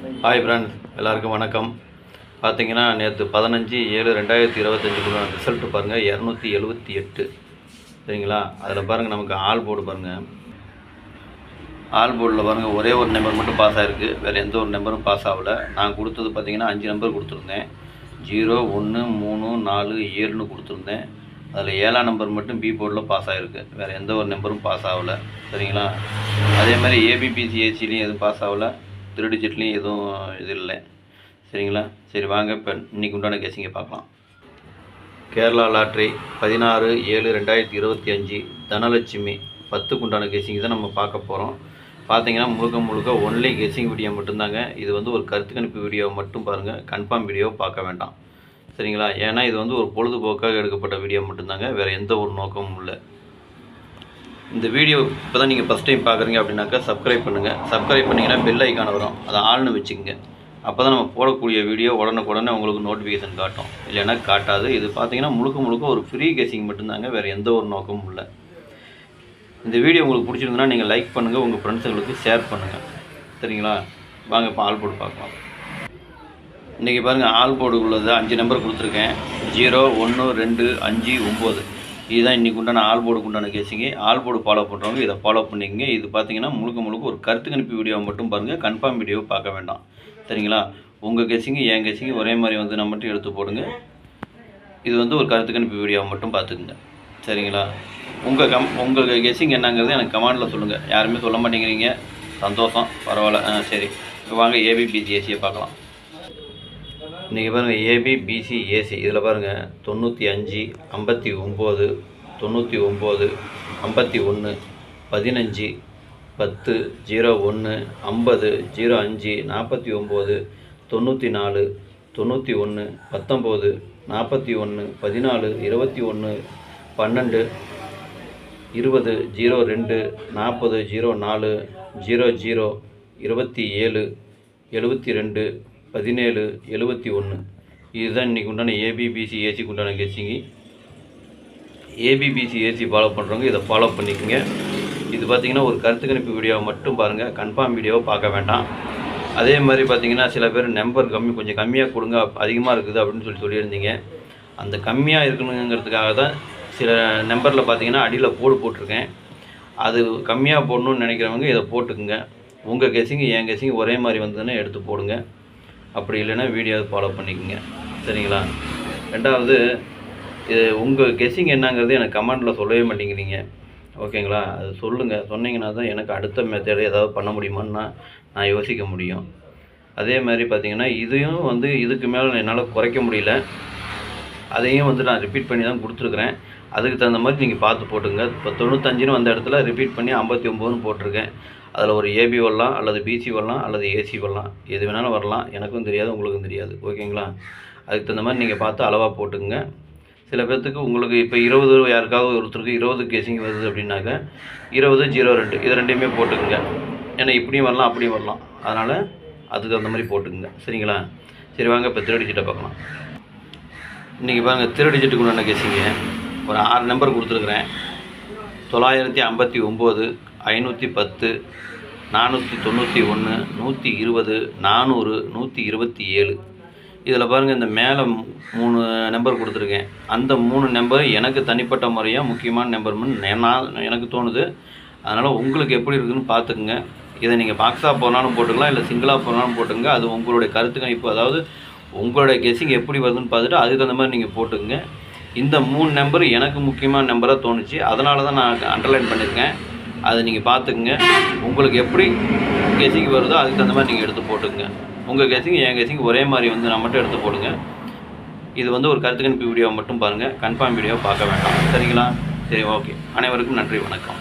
Hi friends, எல்லாருக்கும் வணக்கம். பார்த்தீங்கன்னா நேற்று 15/7/2025 ரிசல்ட்டு பாருங்கள் 278. சரிங்களா? அதில் பாருங்கள் நமக்கு ஆல் போர்டு பாருங்கள். ஆல் போர்டில் பாருங்கள் ஒரே ஒரு நம்பர் மட்டும் பாஸ் ஆகிருக்கு, வேறு எந்த ஒரு நம்பரும் பாஸ் ஆகலை. நான் கொடுத்தது பார்த்தீங்கன்னா 5 நம்பர் கொடுத்துருந்தேன். 0, 1, 3, 4, 7ன்னு கொடுத்துருந்தேன். அதில் 7ஆம் நம்பர் மட்டும் பி போர்டில் பாஸ் ஆகிருக்கு, வேறு எந்த ஒரு நம்பரும் பாஸ் ஆகலை. சரிங்களா? அதே மாதிரி ஏபிபிசிஏசிலையும் எதுவும் பாஸ் ஆகலை, 3 டிஜிட்லேயும் எதுவும் இது இல்லை. சரிங்களா? சரி வாங்க இப்போ இன்றைக்கி உண்டான கேசிங்க பார்க்கலாம். கேரளா லாட்ரி 16/7/2025 தனலட்சுமி 10க்கு உண்டான கேசிங் தான் நம்ம பார்க்க போகிறோம். பார்த்தீங்கன்னா முழுக்க ஒன்லி கெஸ்ஸிங் வீடியோ மட்டும்தாங்க. இது வந்து ஒரு கருத்து கணிப்பு வீடியோ மட்டும் பாருங்கள், கன்ஃபார்ம் வீடியோ பார்க்க வேண்டாம். சரிங்களா? ஏன்னா இது வந்து ஒரு பொழுதுபோக்காக எடுக்கப்பட்ட வீடியோ மட்டும்தாங்க, வேறு எந்த ஒரு நோக்கமும் இல்லை. இந்த வீடியோ இப்போ தான் நீங்கள் ஃபஸ்ட் டைம் பார்க்குறீங்க அப்படின்னாக்கா சப்ஸ்கிரைப் பண்ணுங்கள். சப்ஸ்கிரைப் பண்ணிங்கன்னா பெல் ஐக்கான வரும், அதை ஆள்னு வச்சுக்கோங்க. அப்போ தான் நம்ம போடக்கூடிய வீடியோ உடனுக்குடனே உங்களுக்கு நோட்டிஃபிகேஷன் காட்டும், இல்லைன்னா காட்டாது. இது பார்த்தீங்கன்னா முழுக்க ஒரு ஃப்ரீ கெஸ்ஸிங் மட்டும்தாங்க, வேறு எந்த ஒரு நோக்கமும் இல்லை. இந்த வீடியோ உங்களுக்கு பிடிச்சிருந்ததுன்னா நீங்கள் லைக் பண்ணுங்கள், உங்கள் ஃப்ரெண்ட்ஸுங்களுக்கு ஷேர் பண்ணுங்கள். சரிங்களா? வாங்க இப்போ ஆல் போர்டு பார்க்கலாம். இன்றைக்கி பாருங்கள் ஆல் போர்டு உள்ளது 5 நம்பர் கொடுத்துருக்கேன். 0, 1, 2, 5, 9. இதுதான் இன்றைக்கி உண்டான ஆல் போர்டுக்கு உண்டான கேசிங்க. ஆல் போர்டு ஃபாலோ பண்ணுறவங்க இதை ஃபாலோ பண்ணிக்கங்க. இது பார்த்தீங்கன்னா முழுக்க ஒரு கருத்து கணிப்பு வீடியோ மட்டும் பாருங்கள், கன்ஃபார்ம் வீடியோவை பார்க்க வேண்டாம். சரிங்களா? உங்கள் கேசிங்க என் கேசிங்க ஒரே மாதிரி வந்து நான் மட்டும் எடுத்து போடுங்க. இது வந்து ஒரு கருத்து கணிப்பு வீடியோவை மட்டும் பார்த்துக்குங்க. சரிங்களா? உங்கள் கெஸ்ஸிங் என்னங்கிறது எனக்கு கமெண்டில் சொல்லுங்கள். யாருமே சொல்ல மாட்டேங்கிறீங்க, சந்தோஷம், பரவாயில்ல. சரி இப்போ வாங்க ஏபிபிசிஏசியை பார்க்கலாம். இன்றைக்கி பாருங்கள் ஏபிபிசிஏசி இதில் பாருங்கள் 95, 59, 99, 51, 15, 10, 01, 50, 05, 49, 94, 91, 19, 41, 14, 21, 12, 20, 02, 40, 04, 00, 27, 72, 17, 71. இதுதான் இன்றைக்கி உண்டான ஏபிபிசிஏசிக்கு உண்டான கெஸ்ஸிங்கு. ஏபிபிசிஏசி ஃபாலோ பண்ணுறவங்க இதை ஃபாலோ பண்ணிக்கோங்க. இது பார்த்திங்கன்னா ஒரு கருத்து கணிப்பு வீடியோவை மட்டும் பாருங்கள், கன்ஃபார்ம் வீடியோவை பார்க்க வேண்டாம். அதே மாதிரி பார்த்திங்கன்னா சில பேர் நம்பர் கொஞ்சம் கம்மியாக கொடுங்க, அதிகமாக இருக்குது அப்படின்னு சொல்லியிருந்தீங்க. அந்த கம்மியாக இருக்கணுங்கிறதுக்காக தான் சில நம்பரில் பார்த்திங்கன்னா அடியில் போட்டிருக்கேன். அது கம்மியாக போடணுன்னு நினைக்கிறவங்க இதை போட்டுக்குங்க. உங்கள் கெஸ்ஸிங்கு என் கெஸ்ஸிங்கு ஒரே மாதிரி வந்ததுன்னா எடுத்து போடுங்க, அப்படி இல்லைன்னா வீடியோவை ஃபாலோ பண்ணிக்கோங்க. சரிங்களா? ரெண்டாவது, இது உங்கள் கெஸ்ஸிங் என்னங்கிறது எனக்கு கமெண்டில் சொல்லவே மாட்டேங்கிறீங்க. ஓகேங்களா? அது சொல்லுங்கள். சொன்னீங்கன்னா தான் எனக்கு அடுத்த மெத்தேடு ஏதாவது பண்ண முடியுமான்னு நான் யோசிக்க முடியும். அதே மாதிரி பார்த்திங்கன்னா இதையும் வந்து இதுக்கு மேலே என்னால் குறைக்க முடியல, அதையும் வந்து நான் ரிப்பீட் பண்ணி தான் கொடுத்துருக்குறேன். அதுக்கு தகுந்த மாதிரி நீங்கள் பார்த்து போட்டுங்க. இப்போ 95ன்னு வந்த இடத்துல ரிப்பீட் பண்ணி 59ன்னு போட்டிருக்கேன். அதில் ஒரு ஏபி வரலாம், அல்லது பிசி வரலாம், அல்லது ஏசி வரலாம், எது வேணாலும் வரலாம். எனக்கும் தெரியாது, உங்களுக்கும் தெரியாது. ஓகேங்களா? அதுக்கு தகுந்த மாதிரி நீங்கள் பார்த்து அளவாக போட்டுங்க. சில பேர்த்துக்கு உங்களுக்கு இப்போ 20 யாருக்காவது ஒருத்தருக்கு 20 கேசிங் வருது அப்படின்னாக்க 20, 02 இது ரெண்டையுமே போட்டுக்குங்க. ஏன்னா இப்படியும் வரலாம், அப்படியும் வரலாம். அதனால் அதுக்கு தகுந்த மாதிரி போட்டுக்குங்க. சரிங்களா? சரி வாங்க இப்போ 3 டிஜிட்டை பார்க்கலாம். இன்றைக்கி பாருங்கள் 3 டிஜிட்டுக்கு உண்டான கேசிங்க. ஒரு 6 நம்பர் கொடுத்துருக்குறேன். 959, 510, 491, 120, 400, 127. இதில் பாருங்கள் இந்த மேலே 3 நம்பர் கொடுத்துருக்கேன். அந்த 3 நம்பர் எனக்கு தனிப்பட்ட முறையாக முக்கியமான நம்பர்னு எனக்கு தோணுது. அதனால் உங்களுக்கு எப்படி இருக்குதுன்னு பார்த்துக்குங்க. இதை நீங்கள் பாக்ஸாக போனாலும் போட்டுக்கலாம், இல்லை சிங்கிளாக போனாலும் போட்டுங்க. அது உங்களுடைய கருத்து கணிப்பு, அதாவது உங்களுடைய கெஸ்ஸிங் எப்படி வருதுன்னு பார்த்துட்டு அதுக்கு தகுந்த மாதிரி நீங்கள் போட்டுக்குங்க. இந்த 3 நம்பர் எனக்கு முக்கியமான நம்பராக தோணுச்சு, அதனால தான் நான் அண்டர்லைன் பண்ணியிருக்கேன். அதை நீங்கள் பார்த்துக்குங்க. உங்களுக்கு எப்படி கெஸ்ஸிங் வருதோ அதுக்கு தகுந்த மாதிரி நீங்கள் எடுத்து போட்டுக்குங்க. உங்கள் கெஸ்ஸிங் என் கெஸ்ஸிங் ஒரே மாதிரி வந்து நான் மட்டும் எடுத்து போடுங்க. இது வந்து ஒரு கருத்து கணிப்பு வீடியோவை மட்டும் பாருங்கள், கன்ஃபார்ம் வீடியோவை பார்க்க வேண்டாம். சரிங்களா? சரி ஓகே. அனைவருக்கும் நன்றி, வணக்கம்.